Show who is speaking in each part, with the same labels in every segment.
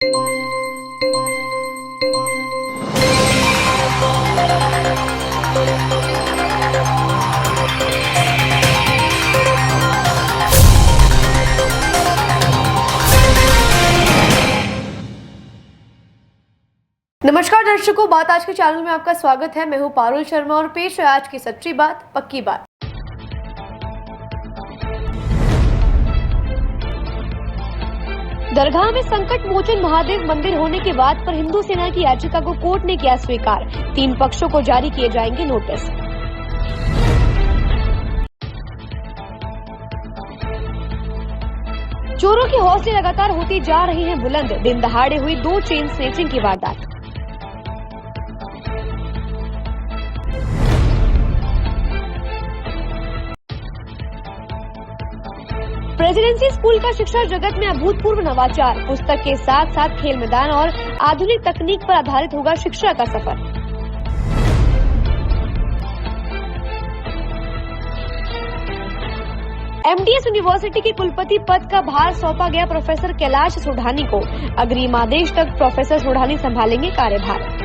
Speaker 1: नमस्कार दर्शकों, बात आज के चैनल में आपका स्वागत है। मैं हूं पारुल शर्मा और पेश है आज की सच्ची बात पक्की बात। दरगाह में संकट मोचन महादेव मंदिर होने की बात पर हिंदू सेना की याचिका को कोर्ट ने किया स्वीकार। 3 पक्षों को जारी किए जाएंगे नोटिस। चोरों के हौसले लगातार होती जा रही हैं बुलंद। दिन दहाड़े हुई 2 चेन स्नैचिंग की वारदात। प्रेसिडेंसी स्कूल का शिक्षा जगत में अभूतपूर्व नवाचार। पुस्तक के साथ साथ खेल मैदान और आधुनिक तकनीक पर आधारित होगा शिक्षा का सफर। एमडीएस यूनिवर्सिटी के कुलपति पद का भार सौंपा गया प्रोफेसर कैलाश सोढ़ानी को। अग्रिम आदेश तक प्रोफेसर सोढ़ानी संभालेंगे कार्यभार।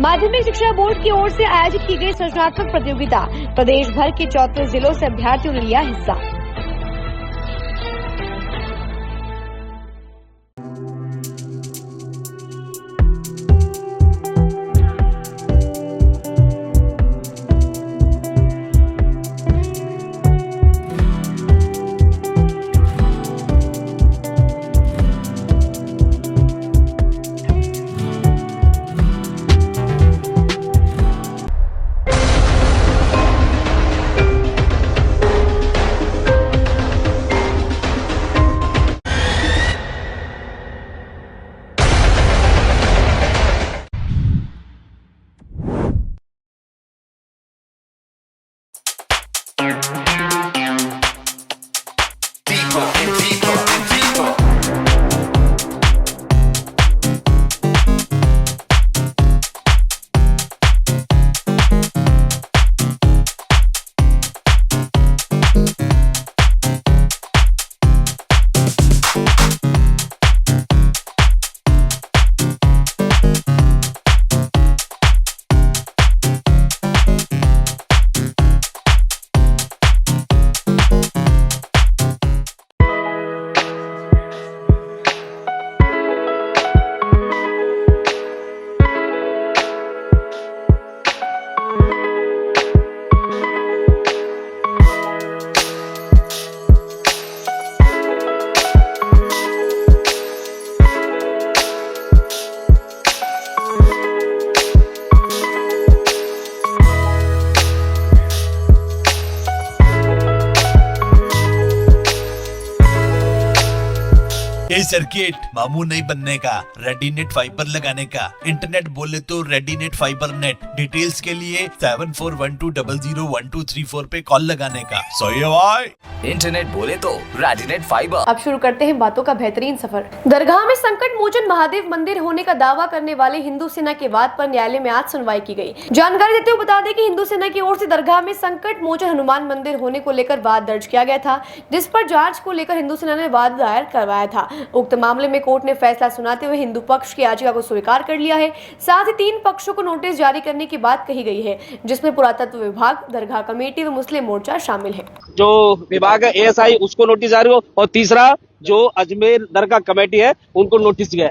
Speaker 1: माध्यमिक शिक्षा बोर्ड की ओर से आयोजित की गई सृजनात्मक प्रतियोगिता। प्रदेश भर के 34 जिलों से अभ्यर्थियों ने लिया हिस्सा।
Speaker 2: ये सर्किट मामू नहीं बनने का, रेडीनेट फाइबर लगाने का। इंटरनेट बोले तो रेडीनेट फाइबर नेट। डिटेल्स के लिए 7412001234 पे कॉल लगाने का। सही है भाई।
Speaker 3: इंटरनेट बोले तो रेडीनेट फाइबर।
Speaker 1: अब शुरू करते हैं बातों का बेहतरीन सफर। दरगाह में संकट मोचन महादेव मंदिर होने का दावा करने वाले हिंदू सेना के वाद पर न्यायालय में आज सुनवाई की गई। जानकारी देते हुए बता दें कि हिंदू सेना की ओर से दरगाह में संकट मोचन हनुमान मंदिर होने को लेकर वाद दर्ज किया गया था, जिस पर जांच को लेकर हिंदू सेना ने वाद दायर करवाया था। उक्त मामले में कोर्ट ने फैसला सुनाते हुए हिंदू पक्ष की याचिका को स्वीकार कर लिया है। साथ ही 3 पक्षों को नोटिस जारी करने की बात कही गई है, जिसमें पुरातत्व विभाग, दरगाह कमेटी व मुस्लिम मोर्चा शामिल है।
Speaker 4: जो विभाग है एएसआई उसको नोटिस जारी हो, और तीसरा जो अजमेर दरगाह कमेटी है उनको नोटिस गया।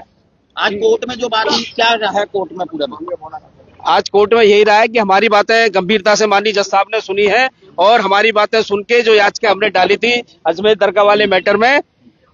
Speaker 5: आज कोर्ट में जो बात क्या रहा है, कोर्ट में पूरा
Speaker 4: आज कोर्ट में यही रहा है कि हमारी बातें गंभीरता से माननीय जज साहब ने सुनी है, और हमारी बातें सुन के जो याचिका हमने डाली थी अजमेर दरगाह वाले मैटर में,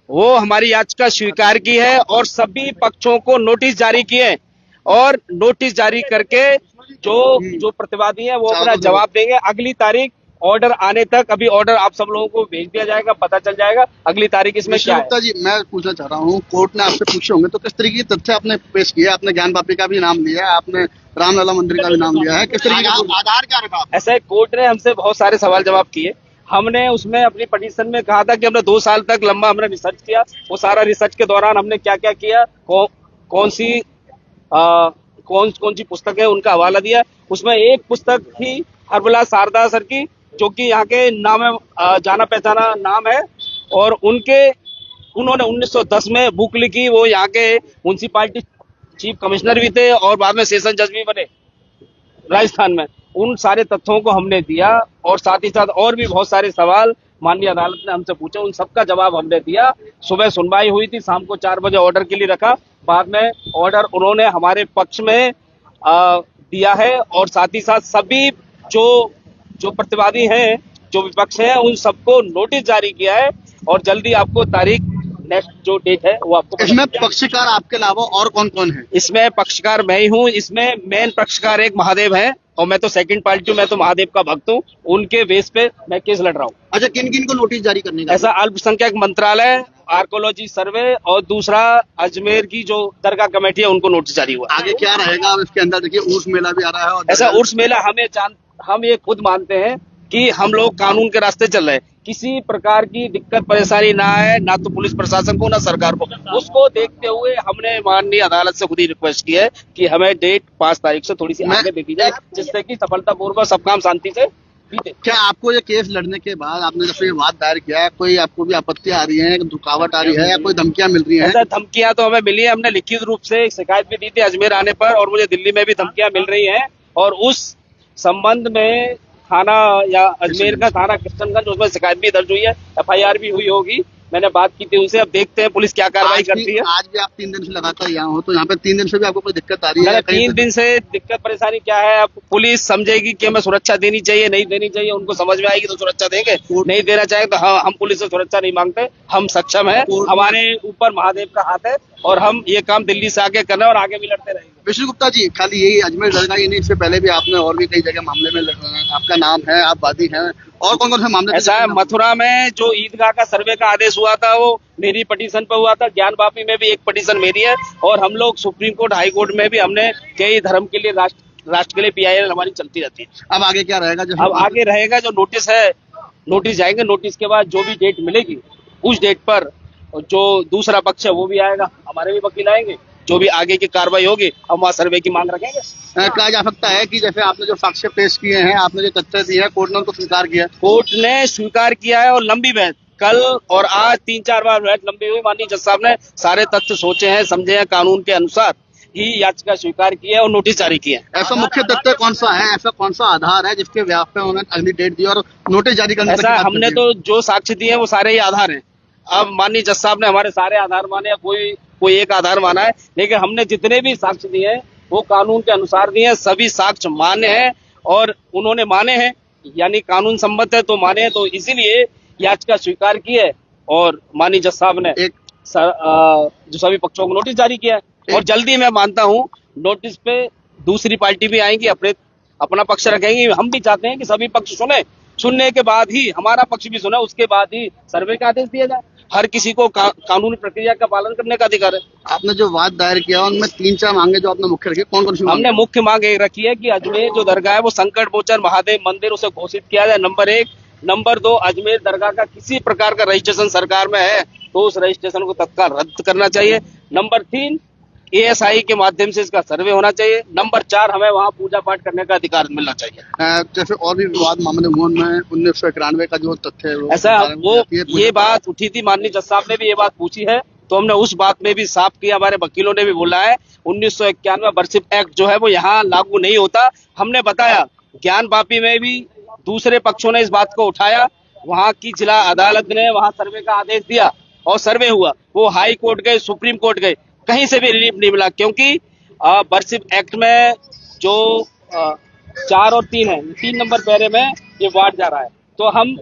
Speaker 4: वो हमारी याचिका स्वीकार की है और सभी पक्षों को नोटिस जारी किए, और नोटिस जारी करके जो प्रतिवादी हैं वो अपना जवाब देंगे। अगली तारीख ऑर्डर आने तक, अभी ऑर्डर आप सब लोगों को भेज दिया जाएगा, पता चल जाएगा अगली तारीख इसमें क्या है।
Speaker 5: जी मैं पूछना चाह रहा हूँ, कोर्ट ने आपसे पूछे होंगे तो किस तरीके के तथ्य आपने पेश किया? आपने ज्ञान वापी का भी नाम लिया है, आपने रामलला मंदिर का भी नाम लिया है, किस तरीके का आधार क्या रखा?
Speaker 4: ऐसे कोर्ट ने हमसे बहुत सारे सवाल जवाब किए। हमने उसमें अपनी पिटीशन में कहा था कि हमने 2 साल तक लंबा हमने रिसर्च किया। वो सारा रिसर्च के दौरान हमने क्या क्या किया, कौन सी पुस्तक है उनका हवाला दिया। उसमें एक पुस्तक थी हरबला शारदा सर की, जो कि यहाँ के नाम है, जाना पहचाना नाम है। और उन्होंने 1910 में बुक लिखी। वो यहाँ के म्युनिसिपालिटी चीफ कमिश्नर भी थे और बाद में सेशन जज भी बने राजस्थान में। उन सारे तथ्यों को हमने दिया और साथ ही साथ और भी बहुत सारे सवाल माननीय अदालत ने हमसे पूछे, उन सबका जवाब हमने दिया। सुबह सुनवाई हुई थी, शाम को 4 बजे ऑर्डर के लिए रखा। बाद में ऑर्डर उन्होंने हमारे पक्ष में दिया है और साथ ही साथ सभी जो प्रतिवादी हैं, जो विपक्ष हैं, उन सबको नोटिस जारी किया है और जल्दी आपको तारीख, नेक्स्ट जो डेट है वो आपको।
Speaker 5: इसमें पक्षकार आपके अलावा और कौन कौन है?
Speaker 4: इसमें पक्षकार मैं ही हूँ। इसमें मेन पक्षकार एक महादेव है और मैं तो सेकंड पार्टी हूँ, मैं तो महादेव का भक्त हूँ। उनके बेस पे मैं केस लड़ रहा हूँ।
Speaker 5: अच्छा, किन किन को नोटिस जारी करने का?
Speaker 4: ऐसा अल्पसंख्यक मंत्रालय, आर्कोलॉजी सर्वे और दूसरा अजमेर की जो दरगाह कमेटी है, उनको नोटिस जारी हुआ।
Speaker 5: आगे क्या रहेगा अब इसके अंदर? देखिए, उर्स मेला भी आ रहा है और
Speaker 4: ऐसा उर्स मेला हम ये खुद मानते हैं कि हम लोग कानून के रास्ते चल रहे हैं। किसी प्रकार की दिक्कत परेशानी ना आए, ना तो पुलिस प्रशासन को ना सरकार को। उसको देखते हुए हमने माननीय अदालत से खुद ही रिक्वेस्ट की है कि हमें डेट 5 तारीख से थोड़ी सी आगे दे दी जाए, जिससे कि सफलतापूर्वक सब काम शांति से बीते।
Speaker 5: क्या आपको ये केस लड़ने के बाद, आपने जब ये वाद दायर किया है, कोई आपको भी आपत्ति आ रही है, रुकावट आ रही है या कोई धमकियां मिल रही हैं?
Speaker 4: ऐसा धमकियां तो हमें मिली है। हमने लिखित रूप से शिकायत भी दी थी अजमेर आने पर और मुझे दिल्ली में भी धमकियां मिल रही हैं और उस संबंध में थाना या अजमेर का थाना किशनगंज, उसमें शिकायत भी दर्ज हुई है, FIR भी हुई होगी। मैंने बात की थी उनसे, अब देखते हैं पुलिस क्या कार्रवाई करती है।
Speaker 5: आज भी आप 3 दिन से लगातार यहाँ हो, तो यहाँ पे 3 दिन से भी आपको कोई दिक्कत आ रही है?
Speaker 4: 3 दिन से दिक्कत परेशानी क्या है, अब पुलिस समझेगी कि हमें सुरक्षा देनी चाहिए, नहीं देनी चाहिए। उनको समझ में आएगी तो सुरक्षा देंगे, नहीं देना चाहे तो हाँ, हम पुलिस से सुरक्षा नहीं मांगते। हम सक्षम है, हमारे ऊपर महादेव का हाथ है और हम ये काम दिल्ली से आगे करना और आगे भी लड़ते रहेंगे।
Speaker 5: विष्णु गुप्ता जी, खाली यही अजमेर दरगाह ही नहीं, इससे पहले भी आपने और भी कई जगह मामले में आपका नाम है, आप वादी हैं, और कौन कौन से मामले?
Speaker 4: ऐसा है, मथुरा में जो ईदगाह का सर्वे का आदेश हुआ था वो मेरी पिटीशन पर हुआ था। ज्ञानवापी में भी एक पिटीशन मेरी है और हम लोग सुप्रीम कोर्ट, हाई कोर्ट में भी हमने कई धर्म के लिए, राष्ट्र के लिए PIL हमारी चलती रहती है।
Speaker 5: अब आगे क्या रहेगा?
Speaker 4: अब आगे रहेगा जो नोटिस है, नोटिस जाएंगे। नोटिस के बाद जो भी डेट मिलेगी उस डेट पर जो दूसरा पक्ष है वो भी आएगा, हमारे भी वकील आएंगे, जो भी आगे की कार्रवाई होगी हम वहाँ सर्वे की मांग रखेंगे।
Speaker 5: कहा जा सकता है कि जैसे आपने जो साक्ष्य पेश किए हैं, आपने जो तथ्य दिए हैं, कोर्ट ने उनको स्वीकार किया?
Speaker 4: कोर्ट ने स्वीकार किया है और लंबी बहस कल और आज 3-4 बार बहस लंबी हुई। माननीय जज साहब ने सारे तथ्य सोचे हैं, समझे हैं, कानून के अनुसार ही याचिका स्वीकार की है और नोटिस जारी किया है।
Speaker 5: ऐसा मुख्य तथ्य कौन सा है, ऐसा कौन सा आधार है जिसके व्याप पे उन्होंने अगली डेट दी और नोटिस जारी करने?
Speaker 4: ऐसा हमने तो जो साक्ष्य दिए हैं वो सारे ही आधार हैं। अब माननीय जज साहब ने हमारे सारे आधार माने या कोई एक आधार माना है, लेकिन हमने जितने भी साक्ष्य दिए हैं वो कानून के अनुसार दिए हैं। सभी साक्ष्य मान्य हैं और उन्होंने माने हैं, यानी कानून सम्मत है तो माने हैं, तो इसीलिए याचिका स्वीकार की है और माननीय जज साहब ने जो सभी पक्षों को नोटिस जारी किया है। और जल्दी मैं मानता हूँ नोटिस पे दूसरी पार्टी भी आएंगी, अपना पक्ष रखेंगी। हम भी चाहते हैं कि सभी पक्ष सुनने के बाद ही हमारा पक्ष भी सुने, उसके बाद ही सर्वे का आदेश दिया जाए। हर किसी को कानूनी प्रक्रिया का पालन करने का अधिकार है।
Speaker 5: आपने जो वाद दायर किया उनमें 3-4 मांगे जो आपने मुख्य रखी, कौन कौन सी?
Speaker 4: हमने मुख्य मांग एक रखी है कि अजमेर जो दरगाह है वो संकट मोचन महादेव मंदिर, उसे घोषित किया जाए, नंबर 1। नंबर 2, अजमेर दरगाह का किसी प्रकार का रजिस्ट्रेशन सरकार में है तो उस रजिस्ट्रेशन को तत्काल रद्द करना चाहिए। नंबर 3, ASI के माध्यम से इसका सर्वे होना चाहिए। नंबर 4, हमें वहाँ पूजा पाठ करने का अधिकार मिलना चाहिए।
Speaker 5: जैसे और भी विवाद मामले हुए उनमें 1991 का जो तथ्य है
Speaker 4: ऐसा वो ये बात उठी थी, माननीय जज साहब ने भी ये बात पूछी है तो हमने उस बात में भी साफ किया। हमारे वकीलों ने भी बोला है 1991 वर्शिप एक्ट जो है वो यहाँ लागू नहीं होता। हमने बताया ज्ञानवापी में भी दूसरे पक्षों ने इस बात को उठाया, वहाँ की जिला अदालत ने वहाँ सर्वे का आदेश दिया और सर्वे हुआ। वो हाई कोर्ट गए, सुप्रीम कोर्ट गए, कहीं से भी रिलीफ नहीं मिला, क्योंकि वर्शिप एक्ट में जो 4 और 3 है, 3 नंबर पैरे में ये वार्ड जा रहा है, तो हम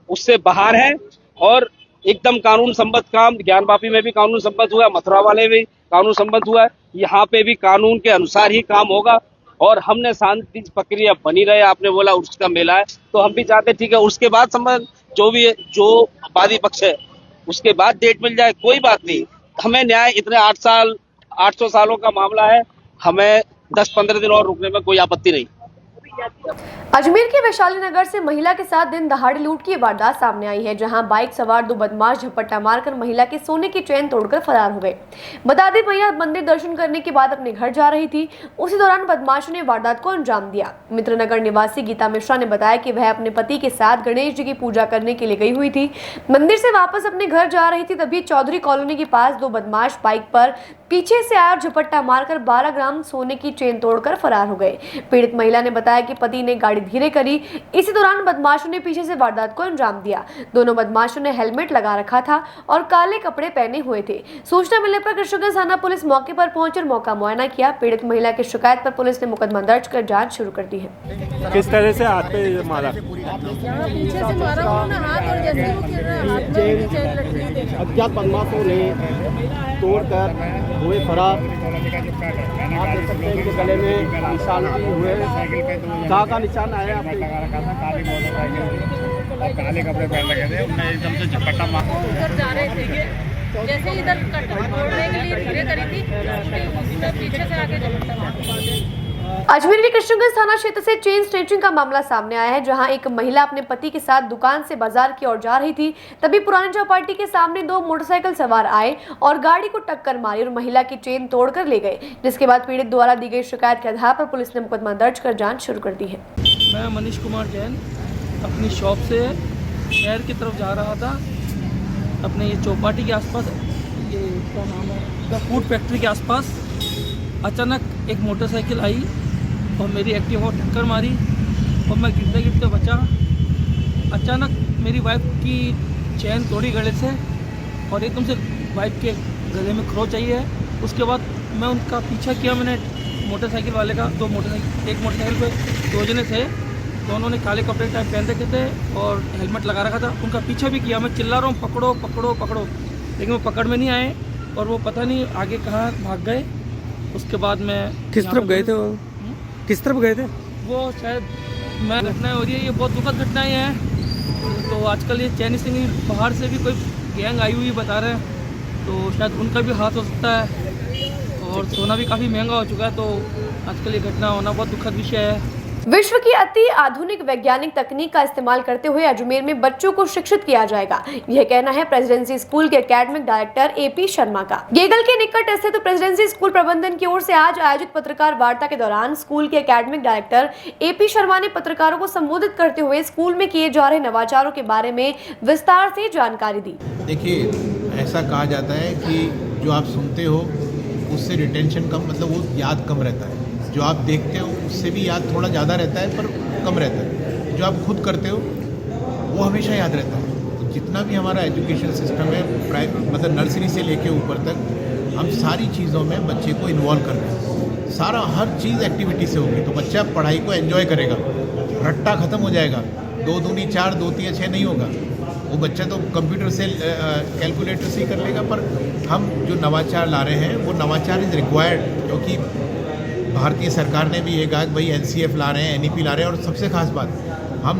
Speaker 4: उससे बाहर हैं और एकदम कानून सम्मत काम। ज्ञानवापी में भी कानून सम्मत हुआ, मथुरा वाले भी कानून सम्मत हुआ है, यहाँ पे भी कानून के अनुसार ही काम होगा और हमने शांति प्रक्रिया बनी रहे। आपने बोला उर्स का मेला है तो हम भी चाहते ठीक है उसके बाद संबंध जो भी है, जो वादी पक्ष है उसके बाद डेट मिल जाए, कोई बात नहीं। हमें न्याय इतने 800 सालों का मामला है, हमें 10-15 दिन और रुकने में कोई आपत्ति नहीं।
Speaker 1: अजमेर के वैशाली नगर से महिला के साथ दिन दहाड़े लूट की वारदात सामने आई है, जहां बाइक सवार दो बदमाश झपट्टा मारकर महिला के सोने की चेन तोड़कर फरार हो गए। बता दें, महिला मंदिर दर्शन करने के बाद अपने घर जा रही थी। उसी दौरान बदमाशों ने वारदात को अंजाम दिया। मित्रनगर निवासी गीता मिश्रा ने बताया कि वह अपने पति के साथ गणेश जी की पूजा करने के लिए गई हुई थी। मंदिर से वापस अपने घर जा रही थी, तभी चौधरी कॉलोनी के पास दो बदमाश बाइक पर पीछे से आए और झपट्टा मारकर 12 ग्राम सोने की चेन तोड़कर फरार हो गए। पीड़ित महिला ने बताया कि पति ने गाड़ी धीरे करी। इसी दौरान बदमाशों ने पीछे से वारदात को अंजाम दिया। दोनों बदमाशों ने हेलमेट लगा रखा था और काले कपड़े पहने हुए थे। सूचना मिलने पर कृष्णगंज थाना पुलिस मौके पर पहुंचकर मौका मुआयना किया। पीड़ित महिला की शिकायत पर पुलिस ने मुकदमा दर्ज कर जांच शुरू कर दी है।
Speaker 6: किस तरह से हाथ पे मारा?
Speaker 7: यहाँ पीछे से मारा उन्होंने हाथ, और जैसे वो गिर रहा हाथ में भी चेन लटकी थी।
Speaker 5: अज्ञात बदमाशों ने तोड़कर हुए फरार। आप देख सकते हैं इनके गले में निशान भी हुए। कहाँ का निशान आया आपके?
Speaker 6: काले कपड़े पहन रखे थे, उन्हें एकदम से झपट्टा मार।
Speaker 7: वो उधर जा रहे थे, जैसे इधर कट छोड़ने के लिए धीरे करी थी, स्कूटी पीछे से आके झपट्टा मारा।
Speaker 1: अजमेर के कृष्णगंज थाना क्षेत्र से चेन स्नैचिंग का मामला सामने आया है, जहां एक महिला अपने पति के साथ दुकान से बाजार की ओर जा रही थी। तभी पुरानी चौपाटी के सामने दो मोटरसाइकिल सवार आए और गाड़ी को टक्कर मारी और महिला की चेन तोड़कर ले गए, जिसके बाद पीड़ित द्वारा दी गई शिकायत के आधार पर पुलिस ने मुकदमा दर्ज कर जांच शुरू कर दी है।
Speaker 8: मैं मनीष कुमार जैन अपनी शॉप से शहर की तरफ जा रहा था। अपने ये चौपाटी के आसपास, ये क्या नाम है, फूड फैक्ट्री के आसपास अचानक एक मोटरसाइकिल आई और मेरी एक्टिवा को टक्कर मारी और मैं गिरते गिरते बचा। अचानक मेरी वाइफ की चेन तोड़ी गले से और एकदम से वाइफ के गले में खरोच आई है। उसके बाद मैं उनका पीछा किया, मैंने मोटरसाइकिल वाले का। एक मोटरसाइकिल पे दो जने थे, दोनों ने काले कपड़े टाइप पहन रखे थे और हेलमेट लगा रखा था। उनका पीछा भी किया, मैं चिल्ला रहा हूँ पकड़ो पकड़ो पकड़ो, लेकिन वो पकड़ में नहीं आए और वो पता नहीं आगे कहाँ भाग गए। उसके बाद मैं
Speaker 6: किस तरफ गए थे वो? किस तरफ गए थे
Speaker 8: वो? शायद मैं घटनाएं हो रही है, ये बहुत दुखद घटनाएं हैं। तो आजकल ये चैनी सिंह बाहर से भी कोई गैंग आई हुई बता रहे हैं, तो शायद उनका भी हाथ हो सकता है। और सोना भी काफ़ी महंगा हो चुका है, तो आजकल ये घटना होना बहुत दुखद विषय है।
Speaker 1: विश्व की अति आधुनिक वैज्ञानिक तकनीक का इस्तेमाल करते हुए अजमेर में बच्चों को शिक्षित किया जाएगा, यह कहना है प्रेसिडेंसी स्कूल के एकेडमिक डायरेक्टर एपी शर्मा का। गेगल के निकट स्थित प्रेसिडेंसी स्कूल प्रबंधन की ओर से आज आयोजित पत्रकार वार्ता के दौरान स्कूल के एकेडमिक डायरेक्टर एपी शर्मा ने पत्रकारों को संबोधित करते हुए स्कूल में किए जा रहे नवाचारों के बारे में विस्तार से जानकारी दी।
Speaker 9: देखिए, ऐसा कहा जाता है कि जो आप सुनते हो उससे रिटेंशन कम, मतलब वो याद कम रहता है। जो आप देखते हो उससे भी याद थोड़ा ज़्यादा रहता है पर कम रहता है। जो आप खुद करते हो वो हमेशा याद रहता है। तो जितना भी हमारा एजुकेशन सिस्टम है, मतलब नर्सरी से लेके ऊपर तक, हम सारी चीज़ों में बच्चे को इन्वॉल्व कर रहे हैं। सारा हर चीज़ एक्टिविटी से होगी तो बच्चा पढ़ाई को एंजॉय करेगा। रट्टा ख़त्म हो जाएगा, 2 दूनी 4 2 3 6 नहीं होगा। वो बच्चा तो कंप्यूटर से कैलकुलेटर से ही कर लेगा। पर हम जो नवाचार ला रहे हैं वो नवाचार इज़ रिक्वायर्ड, क्योंकि भारतीय सरकार ने भी ये कहा कि भाई एनसीएफ ला रहे हैं, एनईपी ला रहे हैं। और सबसे खास बात, हम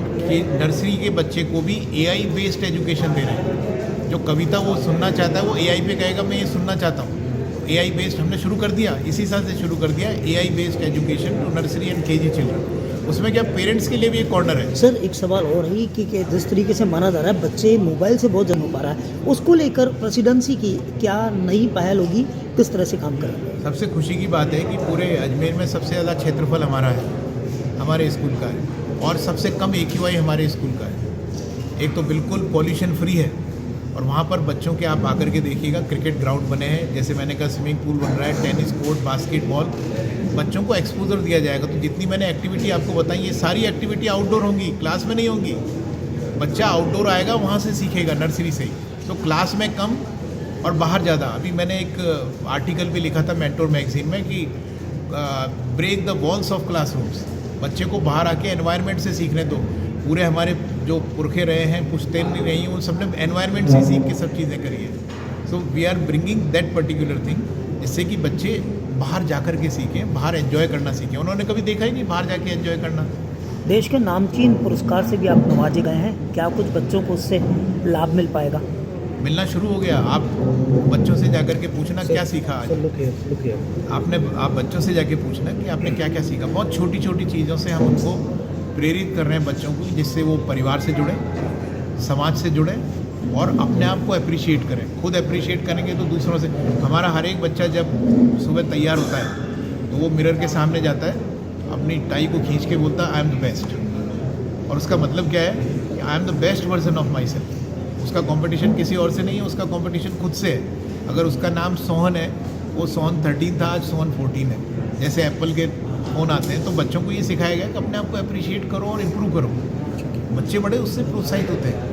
Speaker 9: नर्सरी के बच्चे को भी एआई बेस्ड एजुकेशन दे रहे हैं। जो कविता वो सुनना चाहता है वो एआई पे कहेगा मैं ये सुनना चाहता हूँ। एआई बेस्ड हमने शुरू कर दिया, इसी साल से शुरू कर दिया AI based education to nursery and KG children. उसमें क्या पेरेंट्स के लिए भी एक कॉर्नर है।
Speaker 10: सर, एक सवाल और है कि जिस तरीके से माना जा रहा है बच्चे मोबाइल से बहुत जन्म हो पा रहा है, उसको लेकर प्रेसिडेंसी की क्या नई पहल होगी, किस तरह से काम करेंगे? सबसे खुशी की बात है कि पूरे अजमेर में सबसे ज़्यादा क्षेत्रफल हमारा है, हमारे स्कूल का है, और सबसे कम AQI हमारे स्कूल का है। एक तो बिल्कुल पॉल्यूशन फ्री है और वहाँ पर बच्चों के आप आकर के देखिएगा, क्रिकेट ग्राउंड बने हैं, जैसे मैंने कहा स्विमिंग पूल बन रहा है, टेनिस कोर्ट, बास्केटबॉल। बच्चों को एक्सपोजर दिया जाएगा। तो जितनी मैंने एक्टिविटी आपको बताई, ये सारी एक्टिविटी आउटडोर होंगी, क्लास में नहीं होंगी। बच्चा आउटडोर आएगा, वहाँ से सीखेगा नर्सरी से ही। तो क्लास में कम और बाहर ज़्यादा। अभी मैंने एक आर्टिकल भी लिखा था मेंटोर मैगजीन में कि break the walls of classrooms. बच्चे को बाहर आके एनवायरनमेंट से सीखने दो। पूरे हमारे जो पुरखे रहे हैं, पुश्तैन नहीं रही, उन सब ने एनवायरनमेंट से सीख के सब चीज़ें करी है। So we are bringing that particular thing, जिससे कि बच्चे बाहर जाकर के सीखें, बाहर एंजॉय करना सीखें। उन्होंने कभी देखा ही नहीं बाहर जाके एंजॉय करना। देश के नामचीन पुरस्कार से भी आप नवाजे गए हैं, क्या कुछ बच्चों को उससे लाभ मिल पाएगा?
Speaker 9: मिलना शुरू हो गया। आप बच्चों से जाकर के पूछना क्या सीखा आज, आप बच्चों से जाके पूछना कि आपने क्या क्या सीखा। बहुत छोटी छोटी चीज़ों से हम उनको प्रेरित कर रहे हैं बच्चों को, जिससे वो परिवार से जुड़े, समाज से जुड़े और अपने आप को अप्रिशिएट करें। खुद अप्रिशिएट करेंगे तो दूसरों से। हमारा हर एक बच्चा जब सुबह तैयार होता है तो वो मिरर के सामने जाता है, अपनी टाई को खींच के बोलता है आई एम द बेस्ट। और उसका मतलब क्या है कि I am the best version of my self. उसका कंपटीशन किसी और से नहीं है, उसका कंपटीशन खुद से है। अगर उसका नाम सोहन है, वो सोहन 13 था, आज सोहन 14 है। जैसे एप्पल के फ़ोन आते हैं तो बच्चों को ये सिखाया गया कि अपने आप को अप्रिशिएट करो और इम्प्रूव करो। बच्चे बड़े उससे प्रोत्साहित होते हैं।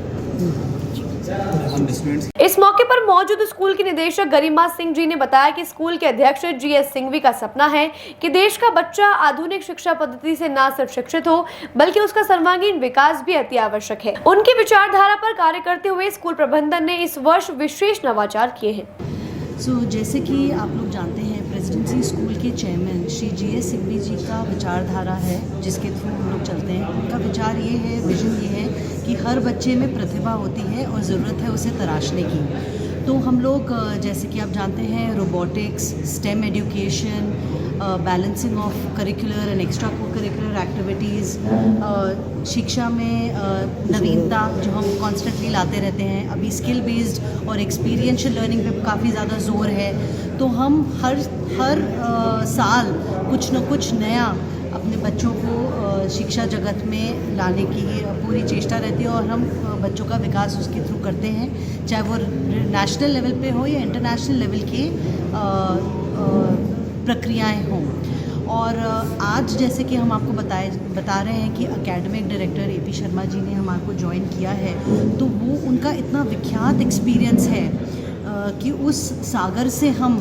Speaker 1: इस मौके पर मौजूद स्कूल की निदेशक गरिमा सिंह जी ने बताया कि स्कूल के अध्यक्ष GS सिंघवी का सपना है कि देश का बच्चा आधुनिक शिक्षा पद्धति से न सिर्फ शिक्षित हो बल्कि उसका सर्वांगीण विकास भी अति आवश्यक है। उनकी विचारधारा पर कार्य करते हुए स्कूल प्रबंधन ने इस वर्ष विशेष नवाचार किए हैं।
Speaker 11: जैसे कि आप लोग जानते हैं, प्रेसिडेंसी स्कूल के चेयरमैन श्री GS सिंघवी जी का विचारधारा है जिसके थ्रू हम लोग चलते हैं। उनका विचार ये है, विजन ये है कि हर बच्चे में प्रतिभा होती है और ज़रूरत है उसे तराशने की। तो हम लोग जैसे कि आप जानते हैं, robotics, stem education, balancing of curricular and extra curricular activities, शिक्षा में नवीनता जो हम कॉन्स्टेंटली लाते रहते हैं। अभी स्किल बेस्ड और एक्सपीरियंशियल लर्निंग पे काफ़ी ज़्यादा जोर है। तो हम हर साल कुछ न कुछ नया अपने बच्चों को शिक्षा जगत में लाने की पूरी चेष्टा रहती है और हम बच्चों का विकास उसके थ्रू करते हैं, चाहे वो नेशनल लेवल पे हो या इंटरनेशनल लेवल के प्रक्रियाएं हों। और आज जैसे कि हम आपको बता रहे हैं कि academic director AP Sharma ji ने हमारे को ज्वाइन किया है, तो वो उनका इतना विख्यात एक्सपीरियंस है कि उस सागर से हम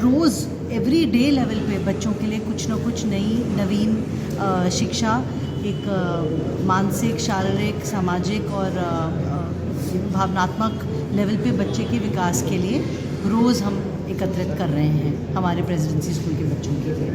Speaker 11: रोज़ एवरी डे लेवल पे बच्चों के लिए कुछ ना कुछ नवीन शिक्षा, एक मानसिक, शारीरिक, सामाजिक और भावनात्मक लेवल पे बच्चे के विकास के लिए रोज़ हम एकत्रित कर रहे हैं हमारे प्रेसिडेंसी स्कूल के बच्चों के लिए।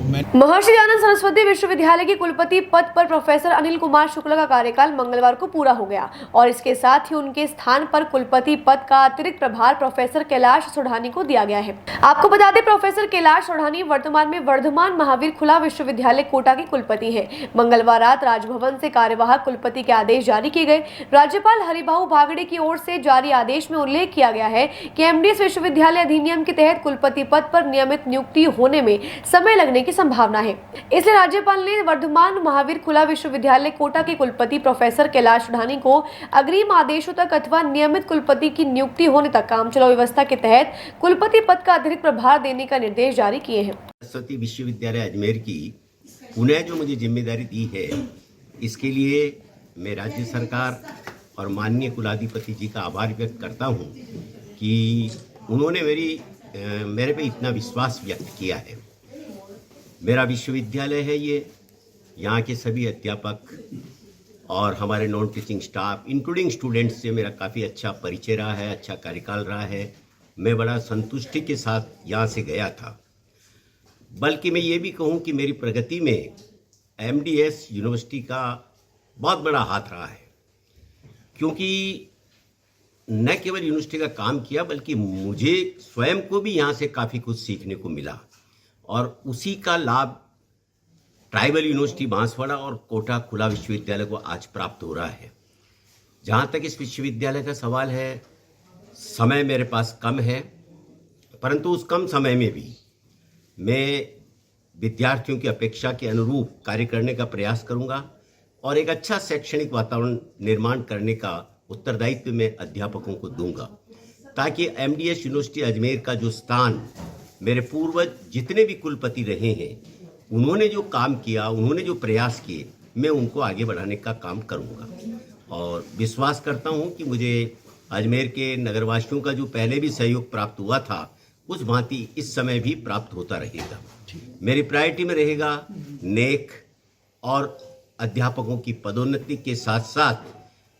Speaker 1: महर्षि दयानंद सरस्वती विश्वविद्यालय के कुलपति पद पर प्रोफेसर अनिल कुमार शुक्ला का कार्यकाल मंगलवार को पूरा हो गया और इसके साथ ही उनके स्थान पर कुलपति पद का अतिरिक्त प्रभार प्रोफेसर कैलाश सोढ़ानी को दिया गया है। आपको बता दें, प्रोफेसर कैलाश सोढ़ानी वर्तमान में वर्धमान महावीर खुला विश्वविद्यालय कोटा के कुलपति है। मंगलवार रात राजभवन से कार्यवाहक कुलपति के आदेश जारी किए गए। राज्यपाल हरिभाऊ बागड़े की ओर से जारी आदेश में उल्लेख किया गया है कि MDS विश्वविद्यालय अधिनियम के तहत कुलपति पद पर नियमित नियुक्ति होने में समय लगने की संभावना है। इसलिए राज्यपाल ने वर्धमान महावीर खुला विश्वविद्यालय कोटा के कुलपति प्रोफेसर कैलाश सोढ़ानी को अग्रिम आदेशों तक अथवा नियमित कुलपति की नियुक्ति होने तक काम चलाओ व्यवस्था के तहत कुलपति पद का अतिरिक्त प्रभार देने का निर्देश जारी किए हैं।
Speaker 12: सरस्वती विश्वविद्यालय अजमेर की पुनः जो मुझे जिम्मेदारी दी है, इसके लिए मैं राज्य सरकार और माननीय कुलाधिपति जी का आभार व्यक्त करता हूँ कि उन्होंने मेरे पे इतना विश्वास व्यक्त किया है। मेरा विश्वविद्यालय है ये, यहाँ के सभी अध्यापक और हमारे non teaching staff including students से मेरा काफ़ी अच्छा परिचय रहा है, अच्छा कार्यकाल रहा है। मैं बड़ा संतुष्टि के साथ यहाँ से गया था। बल्कि मैं ये भी कहूँ कि मेरी प्रगति में MDS यूनिवर्सिटी का बहुत बड़ा हाथ रहा है, क्योंकि न केवल यूनिवर्सिटी का काम किया बल्कि मुझे स्वयं को भी यहाँ से काफ़ी कुछ सीखने को मिला और उसी का लाभ ट्राइबल यूनिवर्सिटी बांसवाड़ा और कोटा खुला विश्वविद्यालय को आज प्राप्त हो रहा है। जहाँ तक इस विश्वविद्यालय का सवाल है, समय मेरे पास कम है, परंतु उस कम समय में भी मैं विद्यार्थियों की अपेक्षा के अनुरूप कार्य करने का प्रयास करूँगा और एक अच्छा शैक्षणिक वातावरण निर्माण करने का उत्तरदायित्व मैं अध्यापकों को दूंगा, ताकि MDS यूनिवर्सिटी अजमेर का जो स्थान मेरे पूर्वज जितने भी कुलपति रहे हैं, उन्होंने जो काम किया, उन्होंने जो प्रयास किए, मैं उनको आगे बढ़ाने का काम करूंगा। और विश्वास करता हूं कि मुझे अजमेर के नगरवासियों का जो पहले भी सहयोग प्राप्त हुआ था, उस भांति इस समय भी प्राप्त होता रहेगा। मेरी प्रायोरिटी में रहेगा नेक और अध्यापकों की पदोन्नति के साथ साथ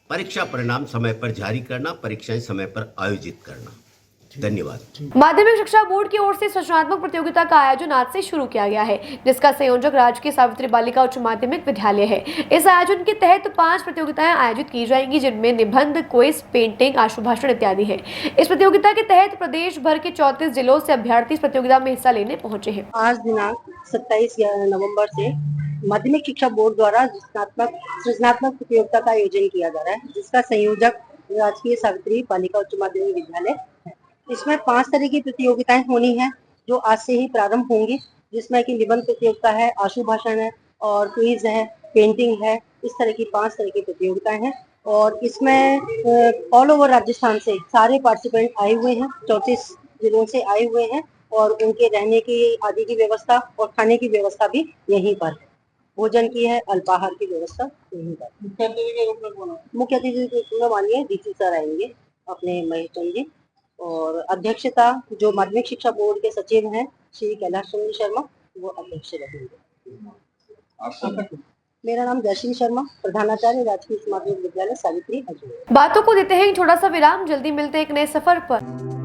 Speaker 12: परीक्षा परिणाम समय पर जारी करना, परीक्षाएं समय पर आयोजित करना। धन्यवाद।
Speaker 1: माध्यमिक शिक्षा बोर्ड की ओर से सृजनात्मक प्रतियोगिता का आयोजन आज से शुरू किया गया है, जिसका संयोजक राजकीय सावित्री बालिका उच्च माध्यमिक विद्यालय है। इस आयोजन के तहत 5 प्रतियोगिताएं आयोजित की जाएंगी, जिनमें निबंध, क्विज, पेंटिंग, आशुभाषण इत्यादि है। इस प्रतियोगिता के तहत प्रदेश भर के 34 जिलों से अभ्यर्थी इस प्रतियोगिता में हिस्सा लेने पहुंचे हैं।
Speaker 11: आज दिनांक 27 नवंबर से माध्यमिक शिक्षा बोर्ड द्वारा सृजनात्मक प्रतियोगिता का आयोजन किया जा रहा है, जिसका संयोजक राजकीय सावित्री बालिका उच्च माध्यमिक विद्यालय है। इसमें 5 तरह की प्रतियोगिताएं होनी है, जो आज से ही प्रारंभ होंगी, जिसमें कि निबंध प्रतियोगिता है, आशुभाषण है और क्विज है, पेंटिंग है। इस तरह की 5 तरह की प्रतियोगिताएं हैं और इसमें ऑल ओवर राजस्थान से सारे पार्टिसिपेंट आए हुए हैं, 34 जिलों से आए हुए हैं और उनके रहने की आदि की व्यवस्था और खाने की व्यवस्था भी यहीं पर है। भोजन की है, अल्पाहार की व्यवस्था यहीं पर। मुख्य अतिथि के रूप में माननीय डीसी सर आएंगे अपने महेश चंद जी, और अध्यक्षता जो माध्यमिक शिक्षा बोर्ड के सचिव हैं श्री कैलाश चंद्र शर्मा, वो अध्यक्ष रहेंगे। मेरा नाम जयश्री शर्मा, प्रधानाचार्य राजकीय माध्यमिक विद्यालय सावित्री अजमेर।
Speaker 1: बातों को देते हैं छोटा सा विराम, जल्दी मिलते हैं एक नए सफर पर।